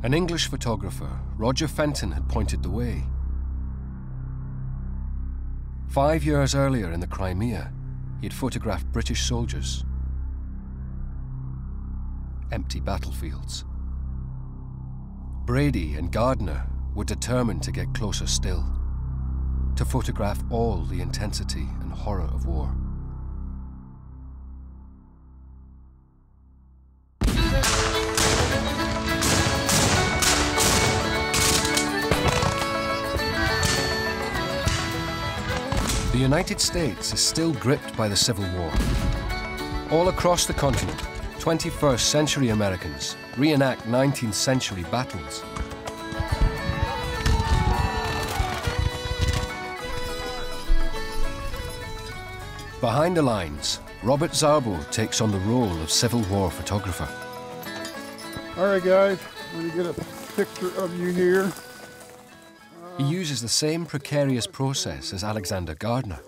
An English photographer, Roger Fenton, had pointed the way. 5 years earlier in the Crimea, he had photographed British soldiers. Empty battlefields. Brady and Gardner were determined to get closer still, to photograph all the intensity and horror of war. The United States is still gripped by the Civil War. All across the continent, 21st century Americans reenact 19th century battles. Behind the lines, Robert Szabo takes on the role of Civil War photographer. All right, guys, I'm gonna get a picture of you here. He uses the same precarious process as Alexander Gardner.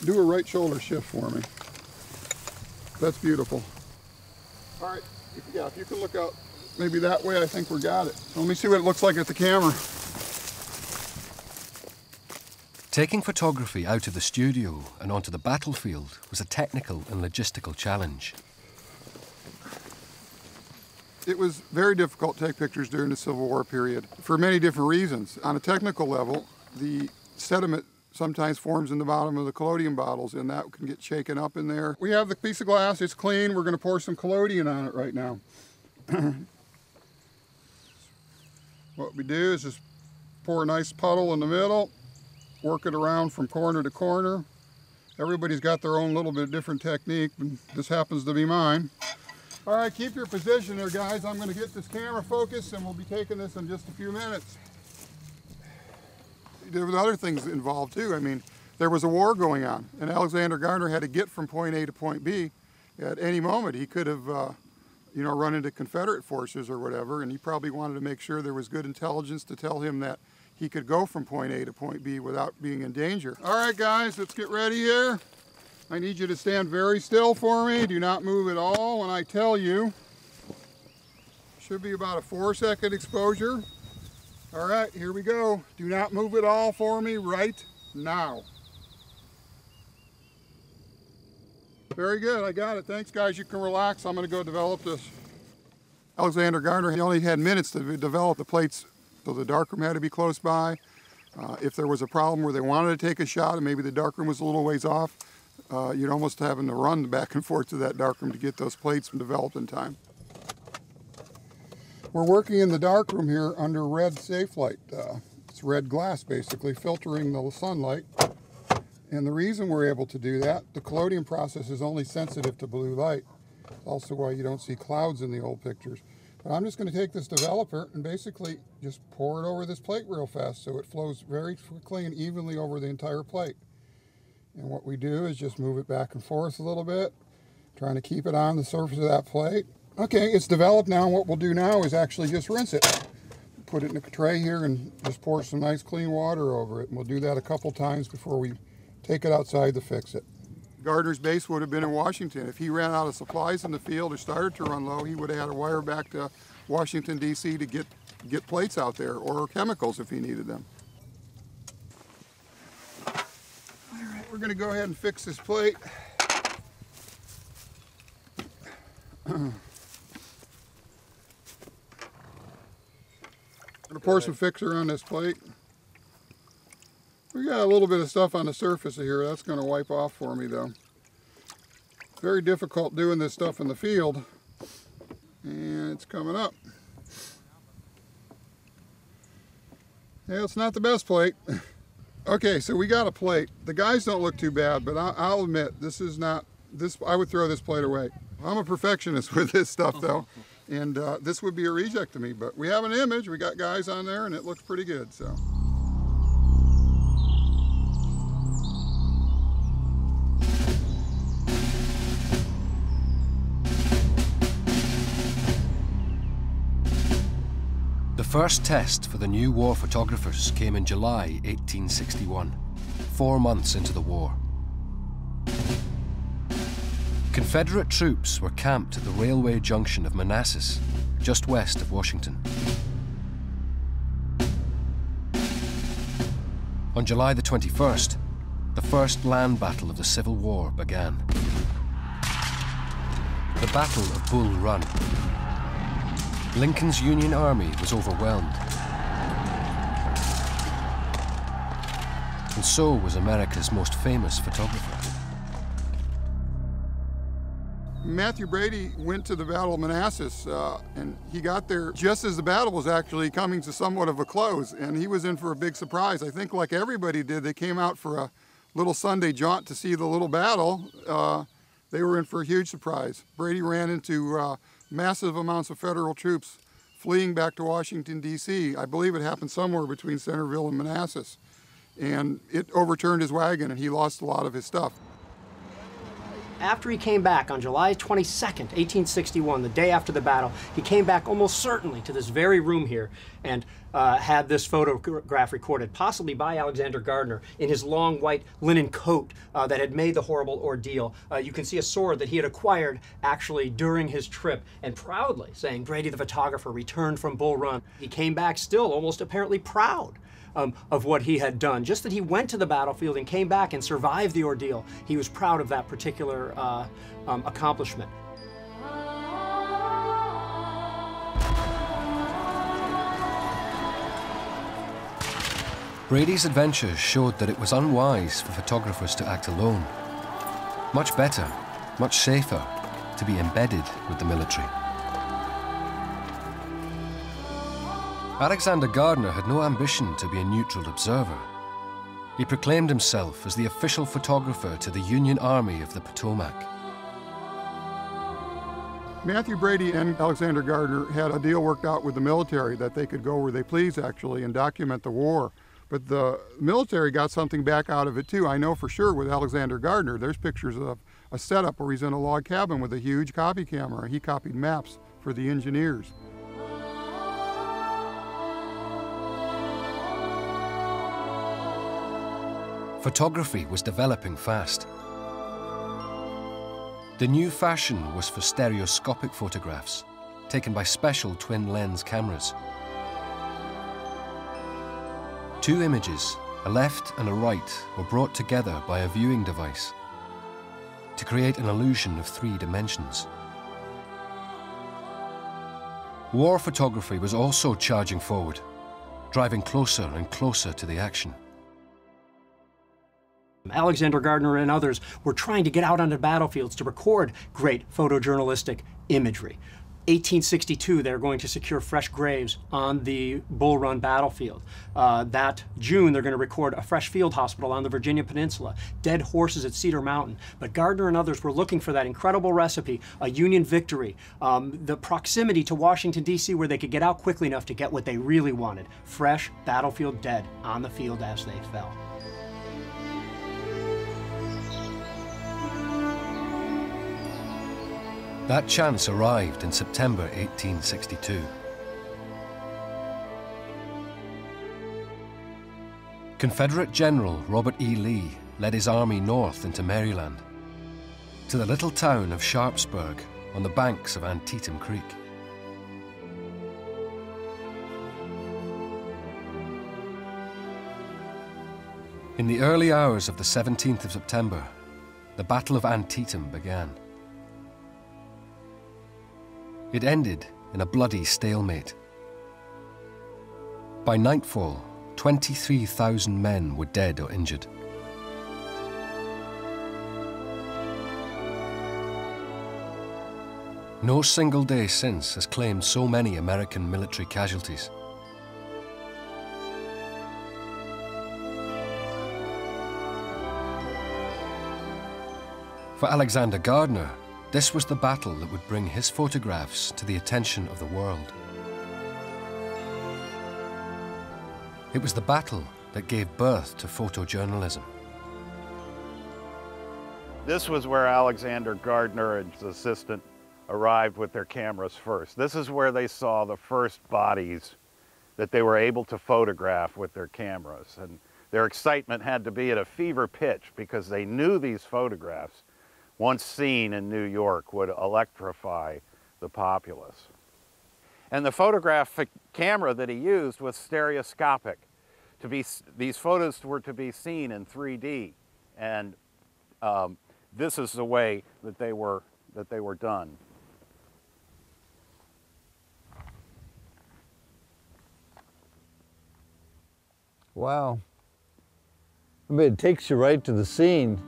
Do a right shoulder shift for me. That's beautiful. All right, yeah, if you can look out maybe that way, I think we got it. So let me see what it looks like at the camera. Taking photography out of the studio and onto the battlefield was a technical and logistical challenge. It was very difficult to take pictures during the Civil War period for many different reasons. On a technical level, the sediment sometimes forms in the bottom of the collodion bottles, and that can get shaken up in there. We have the piece of glass, it's clean. We're going to pour some collodion on it right now. What we do is just pour a nice puddle in the middle, work it around from corner to corner. Everybody's got their own little bit different technique, and this happens to be mine. All right, keep your position there, guys. I'm going to get this camera focused, and we'll be taking this in just a few minutes. There were other things involved, too. I mean, there was a war going on, and Alexander Gardner had to get from point A to point B. At any moment, he could have, you know, run into Confederate forces or whatever, and he probably wanted to make sure there was good intelligence to tell him that he could go from point A to point B without being in danger. All right, guys, let's get ready here. I need you to stand very still for me. Do not move at all when I tell you. Should be about a 4-second exposure. All right, here we go. Do not move at all for me right now. Very good, I got it. Thanks, guys. You can relax. I'm going to go develop this. Alexander Gardner, he only had minutes to develop the plates, so the darkroom had to be close by. If there was a problem where they wanted to take a shot and maybe the darkroom was a little ways off, you'd almost having to run back and forth to that darkroom to get those plates developed in time. We're working in the darkroom here under red safe light. It's red glass, basically, filtering the sunlight. And the reason we're able to do that, the collodion process is only sensitive to blue light. It's also why you don't see clouds in the old pictures. But I'm just going to take this developer and basically just pour it over this plate real fast so it flows very quickly and evenly over the entire plate. And what we do is just move it back and forth a little bit, trying to keep it on the surface of that plate. Okay, it's developed now. What we'll do now is actually just rinse it. Put it in a tray here and just pour some nice clean water over it. And we'll do that a couple times before we take it outside to fix it. Gardner's base would have been in Washington. If he ran out of supplies in the field or started to run low, he would have had to wire back to Washington, D.C. to get plates out there, or chemicals if he needed them. We're going to go ahead and fix this plate. I'm going to pour some fixer on this plate. We got a little bit of stuff on the surface of here. That's going to wipe off for me, though. Very difficult doing this stuff in the field. And it's coming up. Yeah, it's not the best plate. Okay, so we got a plate. The guys don't look too bad, but I'll admit, this is not, I would throw this plate away. I'm a perfectionist with this stuff, though, and this would be a reject to me, but we have an image, we got guys on there, and it looks pretty good, so. The first test for the new war photographers came in July 1861, 4 months into the war. Confederate troops were camped at the railway junction of Manassas, just west of Washington. On July the 21st, the first land battle of the Civil War began. The Battle of Bull Run. Lincoln's Union Army was overwhelmed. And so was America's most famous photographer. Matthew Brady went to the Battle of Manassas, and he got there just as the battle was actually coming to somewhat of a close, and he was in for a big surprise. I think like everybody did, they came out for a little Sunday jaunt to see the little battle. They were in for a huge surprise. Brady ran into massive amounts of federal troops fleeing back to Washington, D.C. I believe it happened somewhere between Centerville and Manassas. And it overturned his wagon, and he lost a lot of his stuff. After he came back on July 22nd, 1861, the day after the battle, he came back almost certainly to this very room here and had this photograph recorded, possibly by Alexander Gardner, in his long white linen coat that had made the horrible ordeal. You can see a sword that he had acquired actually during his trip, and proudly saying, Brady the photographer returned from Bull Run. He came back still almost apparently proud of what he had done. Just that he went to the battlefield and came back and survived the ordeal. He was proud of that particular accomplishment. Brady's adventures showed that it was unwise for photographers to act alone. Much better, much safer, to be embedded with the military. Alexander Gardner had no ambition to be a neutral observer. He proclaimed himself as the official photographer to the Union Army of the Potomac. Matthew Brady and Alexander Gardner had a deal worked out with the military that they could go where they please, actually, and document the war. But the military got something back out of it, too. I know for sure with Alexander Gardner, there's pictures of a setup where he's in a log cabin with a huge copy camera. He copied maps for the engineers. Photography was developing fast. The new fashion was for stereoscopic photographs, taken by special twin-lens cameras. Two images, a left and a right, were brought together by a viewing device to create an illusion of 3 dimensions. War photography was also charging forward, driving closer and closer to the action. Alexander Gardner and others were trying to get out onto battlefields to record great photojournalistic imagery. 1862, they're going to secure fresh graves on the Bull Run battlefield. That June, they're going to record a fresh field hospital on the Virginia Peninsula, dead horses at Cedar Mountain. But Gardner and others were looking for that incredible recipe, a Union victory, the proximity to Washington, D.C., where they could get out quickly enough to get what they really wanted, fresh battlefield dead on the field as they fell. That chance arrived in September 1862. Confederate General Robert E. Lee led his army north into Maryland, to the little town of Sharpsburg on the banks of Antietam Creek. In the early hours of the 17th of September, the Battle of Antietam began. It ended in a bloody stalemate. By nightfall, 23,000 men were dead or injured. No single day since has claimed so many American military casualties. For Alexander Gardner, this was the battle that would bring his photographs to the attention of the world. It was the battle that gave birth to photojournalism. This was where Alexander Gardner and his assistant arrived with their cameras first. This is where they saw the first bodies that they were able to photograph with their cameras. And their excitement had to be at a fever pitch because they knew these photographs, once seen in New York, would electrify the populace. And the photographic camera that he used was stereoscopic these photos were to be seen in 3D, and this is the way that they were done. Wow. I mean, it takes you right to the scene.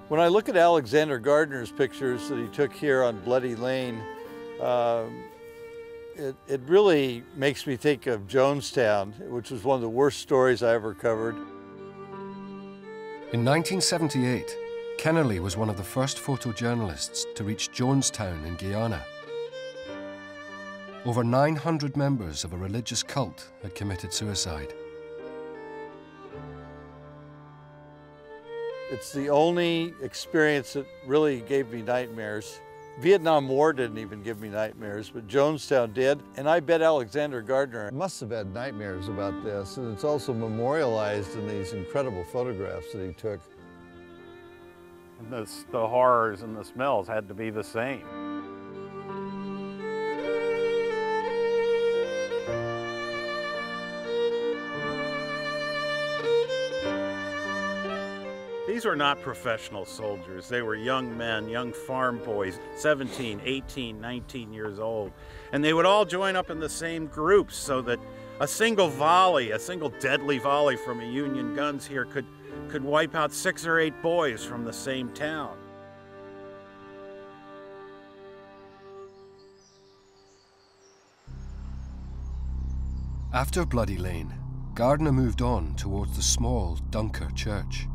When I look at Alexander Gardner's pictures that he took here on Bloody Lane, it really makes me think of Jonestown, which was one of the worst stories I ever covered. In 1978, Kennerly was one of the first photojournalists to reach Jonestown in Guyana. Over 900 members of a religious cult had committed suicide. It's the only experience that really gave me nightmares. Vietnam War didn't even give me nightmares, but Jonestown did. And I bet Alexander Gardner must have had nightmares about this. And it's also memorialized in these incredible photographs that he took. And the horrors and the smells had to be the same. These were not professional soldiers. They were young men, young farm boys, 17, 18, 19 years old. And they would all join up in the same groups so that a single volley, a single deadly volley from a Union guns here could wipe out 6 or 8 boys from the same town. After Bloody Lane, Gardner moved on towards the small Dunker church.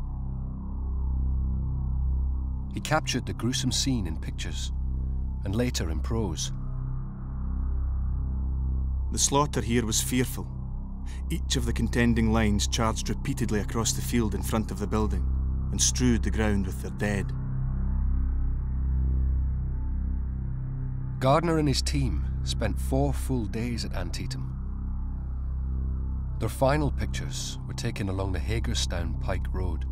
He captured the gruesome scene in pictures and later in prose. The slaughter here was fearful. Each of the contending lines charged repeatedly across the field in front of the building and strewed the ground with their dead. Gardner and his team spent 4 full days at Antietam. Their final pictures were taken along the Hagerstown Pike Road.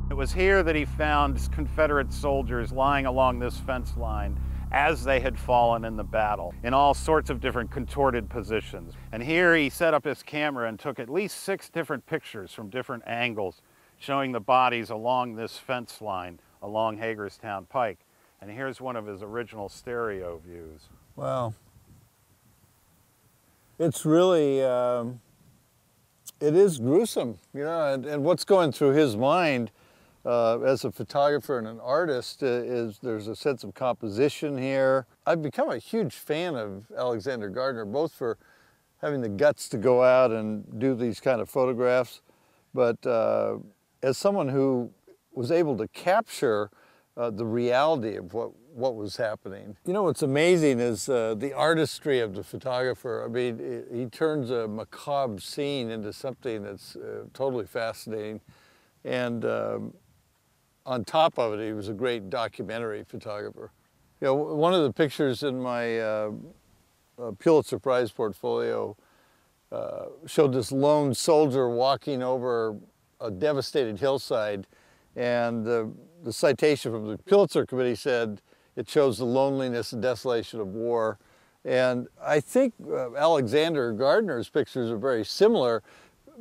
It was here that he found Confederate soldiers lying along this fence line as they had fallen in the battle, in all sorts of different contorted positions. And here he set up his camera and took at least 6 different pictures from different angles, showing the bodies along this fence line, along Hagerstown Pike. And here's one of his original stereo views. Wow. It's really, it is gruesome, you know, and what's going through his mind as a photographer and an artist is there's a sense of composition here. I've become a huge fan of Alexander Gardner, both for having the guts to go out and do these kind of photographs, but as someone who was able to capture the reality of what was happening. You know, what's amazing is the artistry of the photographer. I mean, he turns a macabre scene into something that's totally fascinating. And on top of it, he was a great documentary photographer. You know, one of the pictures in my Pulitzer Prize portfolio showed this lone soldier walking over a devastated hillside, and the citation from the Pulitzer Committee said, it shows the loneliness and desolation of war. And I think Alexander Gardner's pictures are very similar,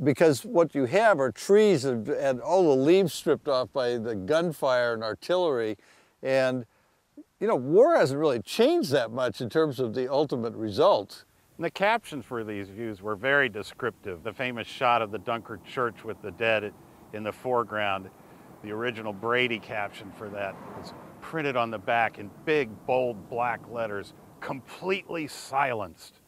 because what you have are trees and all the leaves stripped off by the gunfire and artillery. And, you know, war hasn't really changed that much in terms of the ultimate result. And the captions for these views were very descriptive. The famous shot of the Dunker Church with the dead in the foreground, the original Brady caption for that was printed on the back in big, bold, black letters, completely silenced.